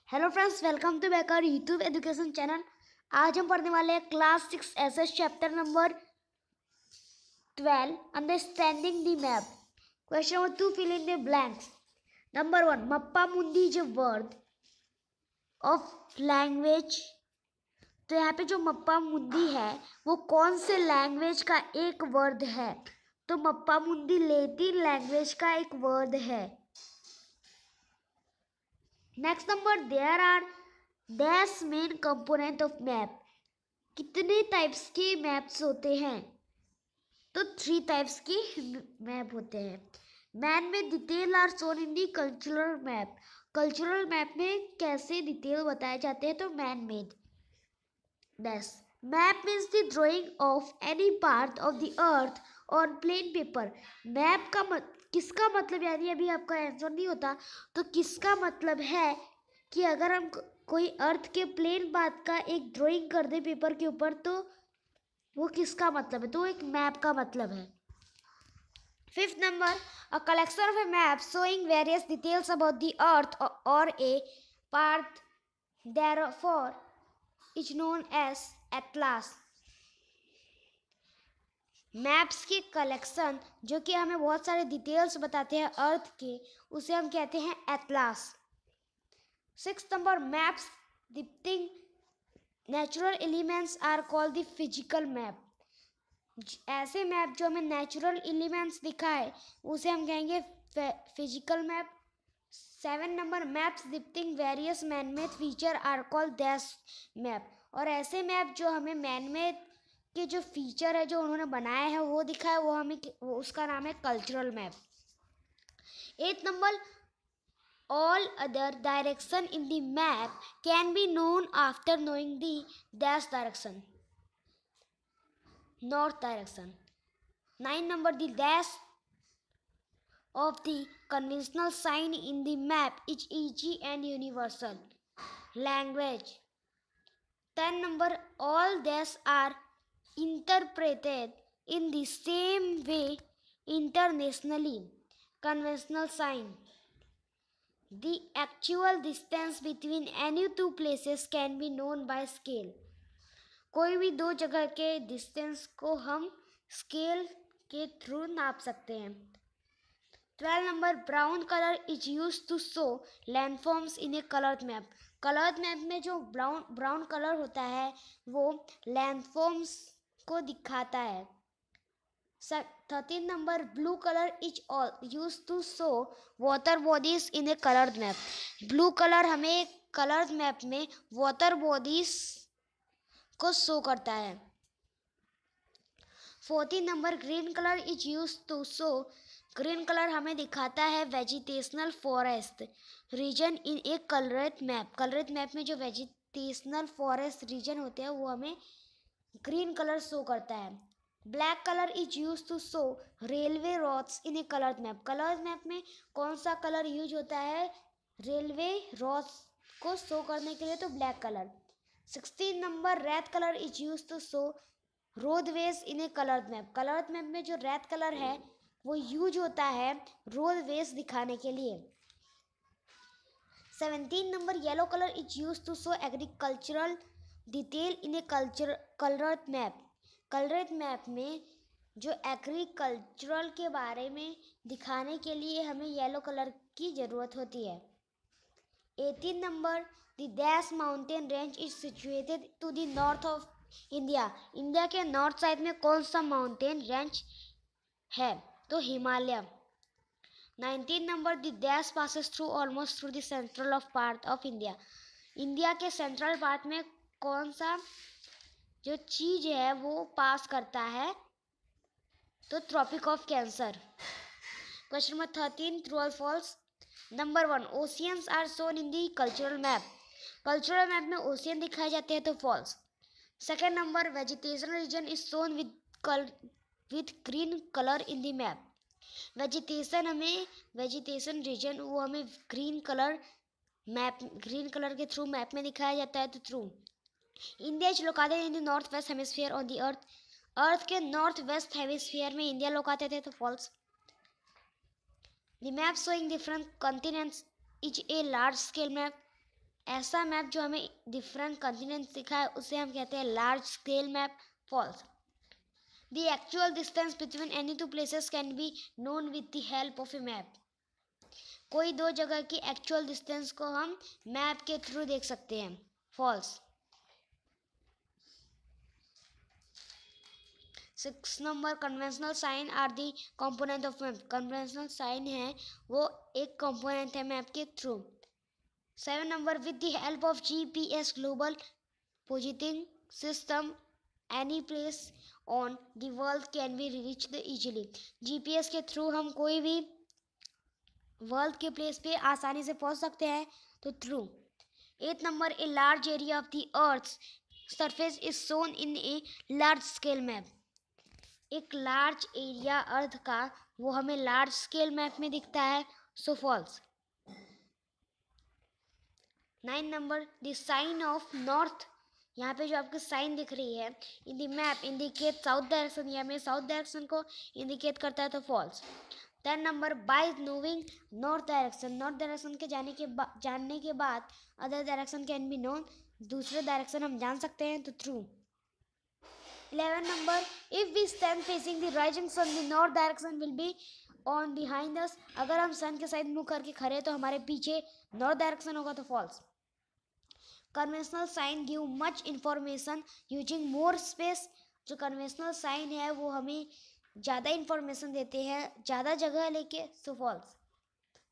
Hello friends, welcome to back our YouTube education channel. आज हम पढ़ने वाले हैं class 6 SS chapter number 12 understanding the map. Question number 2, fill in the blanks. Number 1, mappa mundi is a word of language. तो यहाँ पे जो MAPPA मुंडी है वो कौन से लैंग्वेज का एक वर्ड है? तो मप्पा मुंडी लैटिन लैंग्वेज का एक वर्ड है। Next number, there are dash main component of map. कितने टाइप्स के मैप्स होते हैं? तो 3 टाइप्स की मैप होते हैं। मैन में detail are shown in the cultural map. Cultural map में कैसे डिटेल बताए जाते हैं? तो man made. Dash map means the drawing of any part of the earth on plain paper. Map का किसका मतलब, यानी अभी आपका आंसर नहीं होता तो किसका मतलब है कि अगर हम कोई अर्थ के प्लेन पार्ट का एक ड्राइंग कर दे पेपर के ऊपर तो वो किसका मतलब है? तो एक मैप का मतलब है। 5th number, a collection of a map showing various details about the earth और a part therefore is known as atlas. Maps की कलेक्शन जो कि हमें बहुत सारे डिटेल्स बताते हैं अर्थ के, उसे हम कहते हैं atlas. 6th number, maps depicting natural elements are called the physical map. ऐसे मैप जो हमें नेचुरल एलिमेंट्स दिखाए उसे हम कहेंगे physical map. 7 number, maps depicting various manmade feature are called dash map. और ऐसे मैप जो हमें मैनमेड के जो फीचर है जो उन्होंने बनाए हैं वो दिखाए वो उसका नाम है cultural map. 8th number, all other direction in the map can be known after knowing the dash direction, north direction. 9 number, the dash of the conventional sign in the map is easy and universal. Language. 10 number, all dash are interpreted in the same way internationally. Conventional sign. The actual distance between any two places can be known by scale. कोई भी दो जगह के distance को हम scale के through नाप सकते हैं। 12 number, brown colour is use to show landforms in a coloured map. Coloured map में जो ब्राउन कलर होता है वो लैंडफॉर्म्स को दिखाता है। 13 number, blue colour is use to show water bodies in a coloured map. Blue colour हमें coloured map में वाटर बॉडीज को शो करता है। 14 number, green colour is use to show, green colour हमें दिखाता है vegetational forest region in a coloured map. Coloured map में जो वेजिटेशनल फॉरेस्ट रीजन होते हैं वो हमें ग्रीन कलर शो करता है। Black colour is use to show railway roads in a coloured map. Coloured map में कौन सा कलर यूज होता है रेलवे रोड्स को शो करने के लिए? तो black colour. 16 number, red colour is use to show roadways in a coloured map. Coloured map में जो रेड कलर है वो यूज होता है रोडवेज दिखाने के लिए। 17 number, yellow colour is use to show agricultural detail in a coloured map. Coloured map में जो एग्रीकल्चरल के बारे में दिखाने के लिए हमें येलो कलर की ज़रूरत होती है। 18 number, the dash mountain range is situated to the north of India. India के नॉर्थ साइड में कौन सा माउंटेन रेंज है? तो Himalaya. 19 number, the dash passes through almost through the central of part of India. India के central part में कौन सा जो चीज है वो पास करता है? तो tropic of cancer. Question number 13, true और false. Number 1, oceans are shown in the cultural map. Cultural map में ओशियन दिखाए जाते हैं, तो false. Second number, vegetation region is shown with green colour in the map. Vegetation region वो हमें green colour के through map में दिखाया जाता है, तो true. India is located in the north west hemisphere on the earth. अर्थ के north west hemisphere में इंडिया लोकेटेड है, तो false. The map showing different continents is a large scale map. ऐसा मैप जो हमें डिफरेंट कॉन्टिनेंट्स दिखाए उसे हम कहते हैं large scale map. False. The actual distance between any two places can be known with the help of a map. कोई दो जगह की एक्चुअल डिस्टेंस को हम मैप के थ्रू देख सकते हैं। False. 6 number, conventional sign are the component of map. Conventional sign है वो एक कंपोनेंट है मैप के through. 7 number, with the help of GPS global positioning system any place on the world can be reached easily. GPS के through हम कोई भी world के प्लेस पे आसानी से पहुंच सकते हैं, तो through. 8 number, a large area of the earth surface is shown in a large scale map. एक लार्ज एरिया अर्थ का वो हमें लार्ज स्केल मैप में दिखता है, सो फॉल्स। 9 नंबर, द साइन ऑफ नॉर्थ, यहाँ पे जो आपको साइन दिख रही है in the map indicate south direction, या में साउथ डायरेक्शन को इंडिकेट करता है, तो false. 10 number, by knowing north direction के जानने के बाद other direction can be known, दूसरे डायरेक्शन हम जान सकते हैं, तो true. 11 number, if we stand facing the rising sun the north direction will be on behind us. अगर हम सन के साइड मुंह करके खड़े तो हमारे पीछे नॉर्थ डायरेक्शन होगा, तो false. Conventional sign give much information using more space. जो कन्वेंशनल साइन है वो हमें ज़्यादा इंफॉर्मेशन देते हैं ज़्यादा जगह लेके, so false.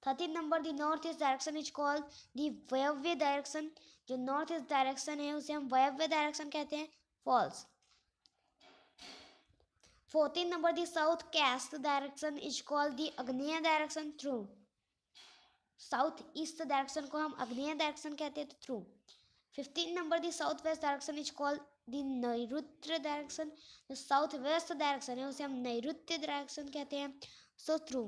13 number, the north east direction is called the वायव्य डायरेक्शन। जो नॉर्थ ईस्ट डायरेक्शन है उसे हम वायव्य डायरेक्शन कहते हैं, false. 14 number, the south east direction is called the आग्नेय direction, true. South east direction को हम आग्नेय डायरेक्शन कहते हैं, तो true. 15 number, the south west direction is called the नैऋत्य डायरेक्शन। जो साउथ वेस्ट डायरेक्शन है उसे हम नैऋत्य डायरेक्शन कहते हैं, so true.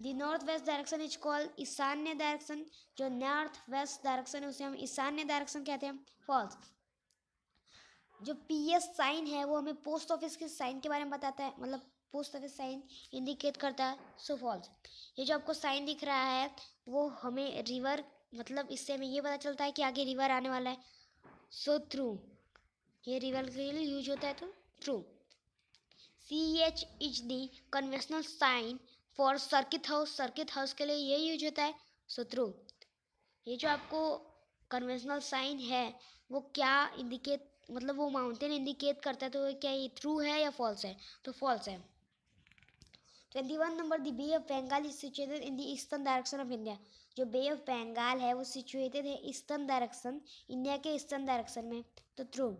The north waste direction is called ईशान्य डायरेक्शन। जो नॉर्थ वेस्ट डायरेक्शन है उसे हम ईशान्य डायरेक्शन कहते हैं, फॉल्स। जो PS साइन है वो हमें पोस्ट ऑफिस के साइन के बारे में बताता है, मतलब पोस्ट ऑफिस साइन इंडिकेट करता है, सो फॉल्स। ये जो आपको साइन दिख रहा है वो हमें रिवर, मतलब इससे हमें ये पता चलता है कि आगे रिवर आने वाला है, सो ट्रू। ये रिवर के लिए यूज होता है, तो true. CH is the conventional sign for circuit house के लिए ये यूज होता है, सो ट्रू। ये जो आपको कन्वेंशनल साइन है वो क्या इंडिकेट, मतलब वो माउंटेन इंडिकेट करता है, तो क्या ये ट्रू है या फॉल्स है, तो फॉल्स है। 21 number, the bay of Bengal is situated in the eastern direction of India. जो बे ऑफ बंगाल है वो सिचुएटेड है ईस्टर्न डायरेक्शन, इंडिया के ईस्टर्न डायरेक्शन में, तो true.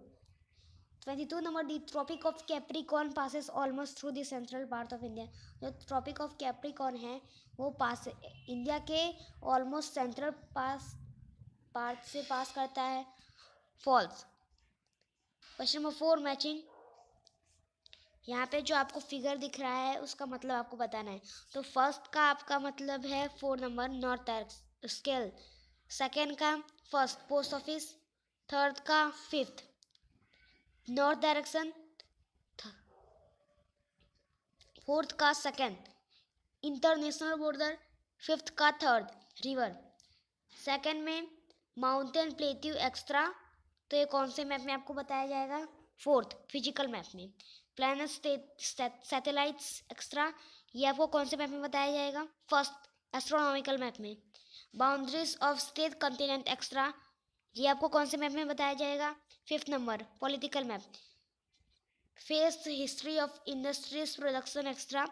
22 number, the tropic of Capricorn passes almost through the central part of India. जो tropic of Capricorn है वो पास इंडिया के ऑलमोस्ट सेंट्रल पार्ट से पास करता है, फॉल्स। Question number 4, matching. यहाँ पे जो आपको फिगर दिख रहा है उसका मतलब आपको बताना है। तो फर्स्ट का आपका मतलब है 4 नंबर नॉर्थ स्केल, सेकेंड का फर्स्ट पोस्ट ऑफिस, थर्ड का फिफ्थ नॉर्थ डायरेक्शन, फोर्थ का सेकेंड इंटरनेशनल बॉर्डर, फिफ्थ का थर्ड रिवर, सेकेंड में माउंटेन प्लेट्यू एक्स्ट्रा। तो ये कौन से मैप में आपको बताया जाएगा, फोर्थ फिजिकल मैप में। प्लैनेट सैटेलाइट्स एक्स्ट्रा, ये आपको कौन से मैप में बताया जाएगा, फर्स्ट एस्ट्रोनॉमिकल मैप में। Boundaries of state continent extra, ये आपको कौन से मैप में बताया जाएगा, fifth number political map. Fest history of industries production extra,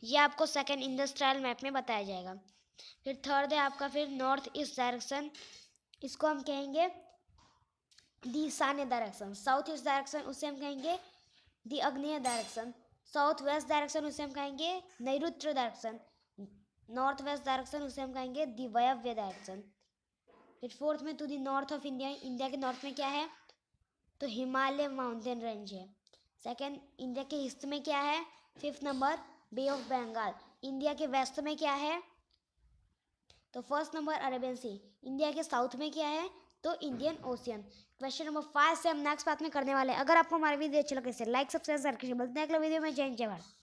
ये आपको सेकेंड इंडस्ट्रियल मैप में बताया जाएगा। फिर थर्ड है आपका फिर नॉर्थ ईस्ट डायरेक्शन, इसको हम कहेंगे दी ईशान्य डायरेक्शन। साउथ ईस्ट डायरेक्शन उसे हम कहेंगे दी आग्नेय डायरेक्शन। साउथ वेस्ट डायरेक्शन उसे हम कहेंगे नैऋत्य डायरेक्शन। नॉर्थ वेस्ट डायरेक्शन उसे हम कहेंगे दी वायव्य डायरेक्शन। फिर फोर्थ में to the north of India, India के नॉर्थ में क्या है, तो हिमालय माउंटेन रेंज है। सेकेंड इंडिया के ईस्ट में क्या है, fifth number bay of Bengal. India के वेस्ट में क्या है, तो first number Arabian sea. India के साउथ में क्या है, तो इंडियन ओशियन। क्वेश्चन नंबर 5 से हम नेक्स्ट पार्ट में करने वाले हैं। अगर आपको हमारा वीडियो अच्छा लगे इसे लाइक सब्सक्राइब करके मिलते हैं अगले वीडियो में। जय हिंद जय भारत।